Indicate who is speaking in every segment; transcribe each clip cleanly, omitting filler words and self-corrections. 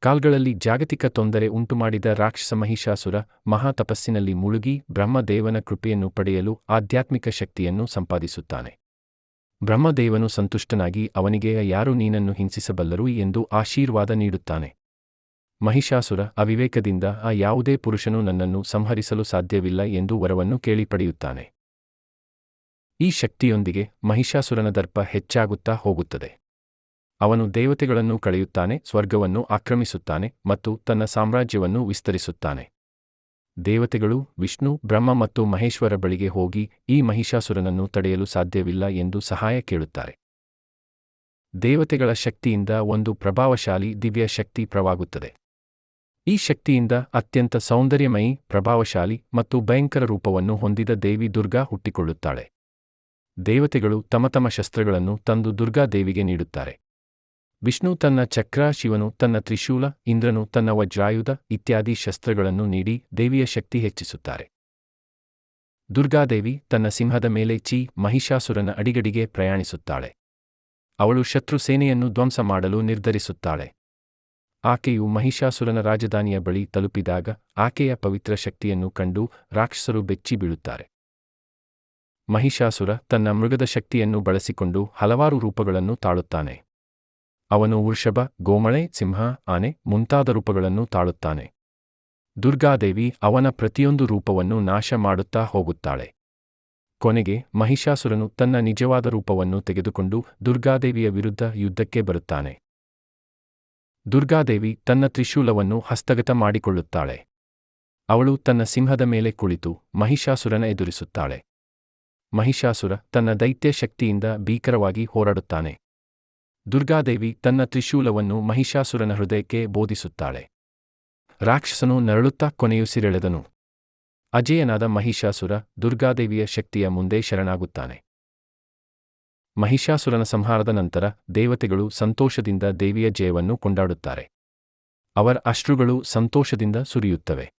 Speaker 1: ಕಾಲ್ಗಳಲ್ಲಿ ಜಾಗತಿಕ ತೊಂದರೆ ಉಂಟುಮಾಡಿದ ರಾಕ್ಷಸ ಮಹಿಷಾಸುರ ಮಹಾ ತಪಸ್ಸಿನಲ್ಲಿ ಮುಳುಗಿ ಬ್ರಹ್ಮದೇವನ ಕೃಪೆಯನ್ನು ಪಡೆಯಲು ಆಧ್ಯಾತ್ಮಿಕ ಶಕ್ತಿಯನ್ನು ಸಂಪಾದಿಸುತ್ತಾನೆ. ಬ್ರಹ್ಮದೇವನು ಸಂತುಷ್ಟನಾಗಿ ಅವನಿಗೆ ಯಾರು ನೀನನ್ನು ಹಿಂಸಿಸಬಲ್ಲರು ಎಂದು ಆಶೀರ್ವಾದ ನೀಡುತ್ತಾನೆ. ಮಹಿಷಾಸುರ ಅವಿವೇಕದಿಂದ ಯಾವುದೇ ಪುರುಷನು ನನ್ನನ್ನು ಸಂಹರಿಸಲು ಸಾಧ್ಯವಿಲ್ಲ ಎಂದು ವರವನ್ನು ಕೇಳಿ ಪಡೆಯುತ್ತಾನೆ. ಈ ಶಕ್ತಿಯೊಂದಿಗೆ ಮಹಿಷಾಸುರನ ದರ್ಪ ಹೆಚ್ಚಾಗುತ್ತಾ ಹೋಗುತ್ತದೆ. ಅವನು ದೇವತೆಗಳನ್ನು ಕಳೆಯುತ್ತಾನೆ, ಸ್ವರ್ಗವನ್ನು ಆಕ್ರಮಿಸುತ್ತಾನೆ ಮತ್ತು ತನ್ನ ಸಾಮ್ರಾಜ್ಯವನ್ನು ವಿಸ್ತರಿಸುತ್ತಾನೆ. ದೇವತೆಗಳು ವಿಷ್ಣು, ಬ್ರಹ್ಮ ಮತ್ತು ಮಹೇಶ್ವರ ಬಳಿಗೆ ಹೋಗಿ ಈ ಮಹಿಷಾಸುರನನ್ನು ತಡೆಯಲು ಸಾಧ್ಯವಿಲ್ಲ ಎಂದು ಸಹಾಯ ಕೇಳುತ್ತಾರೆ. ದೇವತೆಗಳ ಶಕ್ತಿಯಿಂದ ಒಂದು ಪ್ರಭಾವಶಾಲಿ ದಿವ್ಯ ಶಕ್ತಿ ಪ್ರವಾಗುತ್ತದೆ. ಈ ಶಕ್ತಿಯಿಂದ ಅತ್ಯಂತ ಸೌಂದರ್ಯಮಯಿ, ಪ್ರಭಾವಶಾಲಿ ಮತ್ತು ಭಯಂಕರ ರೂಪವನ್ನು ಹೊಂದಿದ ದೇವಿ ದುರ್ಗಾ ಹುಟ್ಟಿಕೊಳ್ಳುತ್ತಾಳೆ. ದೇವತೆಗಳು ತಮ್ಮ ತಮ್ಮ ಶಸ್ತ್ರಗಳನ್ನು ತಂದು ದುರ್ಗಾದೇವಿಗೆ ನೀಡುತ್ತಾರೆ. ವಿಷ್ಣು ತನ್ನ ಚಕ್ರ, ಶಿವನು ತನ್ನ ತ್ರಿಶೂಲ, ಇಂದ್ರನು ತನ್ನ ವಜ್ರಾಯುಧ ಇತ್ಯಾದಿ ಶಸ್ತ್ರಗಳನ್ನು ನೀಡಿ ದೇವಿಯ ಶಕ್ತಿ ಹೆಚ್ಚಿಸುತ್ತಾರೆ. ದುರ್ಗಾದೇವಿ ತನ್ನ ಸಿಂಹದ ಮೇಲೆ ಮಹಿಷಾಸುರನ ಅಡಿಗಡಿಗೆ ಪ್ರಯಾಣಿಸುತ್ತಾಳೆ. ಅವಳು ಶತ್ರು ಸೇನೆಯನ್ನು ಧ್ವಂಸ ಮಾಡಲು ನಿರ್ಧರಿಸುತ್ತಾಳೆ. ಆಕೆಯು ಮಹಿಷಾಸುರನ ರಾಜಧಾನಿಯ ಬಳಿ ತಲುಪಿದಾಗ ಆಕೆಯ ಪವಿತ್ರ ಶಕ್ತಿಯನ್ನು ಕಂಡು ರಾಕ್ಷಸರು ಬೆಚ್ಚಿ ಬೀಳುತ್ತಾರೆ. ಮಹಿಷಾಸುರ ತನ್ನ ಮೃಗದ ಶಕ್ತಿಯನ್ನು ಬಳಸಿಕೊಂಡು ಹಲವಾರು ರೂಪಗಳನ್ನು ತಾಳುತ್ತಾನೆ. ಅವನು ವೃಷಭ, ಗೋಮಳೆ, ಸಿಂಹ, ಆನೆ ಮುಂತಾದ ರೂಪಗಳನ್ನು ತಾಳುತ್ತಾನೆ. ದುರ್ಗಾದೇವಿ ಅವನ ಪ್ರತಿಯೊಂದು ರೂಪವನ್ನು ನಾಶ ಮಾಡುತ್ತಾ ಹೋಗುತ್ತಾಳೆ. ಕೊನೆಗೆ ಮಹಿಷಾಸುರನು ತನ್ನ ನಿಜವಾದ ರೂಪವನ್ನು ತೆಗೆದುಕೊಂಡು ದುರ್ಗಾದೇವಿಯ ವಿರುದ್ಧ ಯುದ್ಧಕ್ಕೆ ಬರುತ್ತಾನೆ. ದುರ್ಗಾದೇವಿ ತನ್ನ ತ್ರಿಶೂಲವನ್ನು ಹಸ್ತಗತ ಮಾಡಿಕೊಳ್ಳುತ್ತಾಳೆ. ಅವಳು ತನ್ನ ಸಿಂಹದ ಮೇಲೆ ಕುಳಿತು ಮಹಿಷಾಸುರನ ಎದುರಿಸುತ್ತಾಳೆ. ಮಹಿಷಾಸುರ ತನ್ನ ದೈತ್ಯ ಶಕ್ತಿಯಿಂದ ಭೀಕರವಾಗಿ ಹೋರಾಡುತ್ತಾನೆ. ದುರ್ಗಾದೇವಿ ತನ್ನ ತ್ರಿಶೂಲವನ್ನು ಮಹಿಷಾಸುರನ ಹೃದಯಕ್ಕೆ ಬೋಧಿಸುತ್ತಾಳೆ. ರಾಕ್ಷಸನು ನರಳುತ್ತಾ ಕೊನೆಯುಸಿರೆಳೆದನು. ಅಜೇಯನಾದ ಮಹಿಷಾಸುರ ದುರ್ಗಾದೇವಿಯ ಶಕ್ತಿಯ ಮುಂದೆ ಶರಣಾಗುತ್ತಾನೆ. ಮಹಿಷಾಸುರನ ಸಂಹಾರದ ನಂತರ ದೇವತೆಗಳು ಸಂತೋಷದಿಂದ ದೇವಿಯ ಜಯವನ್ನು ಕೊಂಡಾಡುತ್ತಾರೆ. ಅವರ ಅಶ್ರುಗಳು ಸಂತೋಷದಿಂದ ಸುರಿಯುತ್ತವೆ.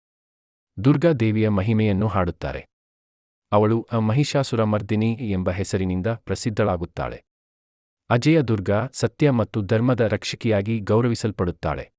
Speaker 1: ದುರ್ಗಾ ದೇವಿಯ ಮಹಿಮೆಯನ್ನು ಹಾಡುತ್ತಾರೆ. ಅವಳು ಮಹಿಷಾಸುರ ಮರ್ದಿನಿ ಎಂಬ ಹೆಸರಿನಿಂದ ಪ್ರಸಿದ್ಧಳಾಗುತ್ತಾಳೆ. ಅಜೇಯ ದುರ್ಗಾ ಸತ್ಯ ಮತ್ತು ಧರ್ಮದ ರಕ್ಷಕಿಯಾಗಿ ಗೌರವಿಸಲ್ಪಡುತ್ತಾಳೆ.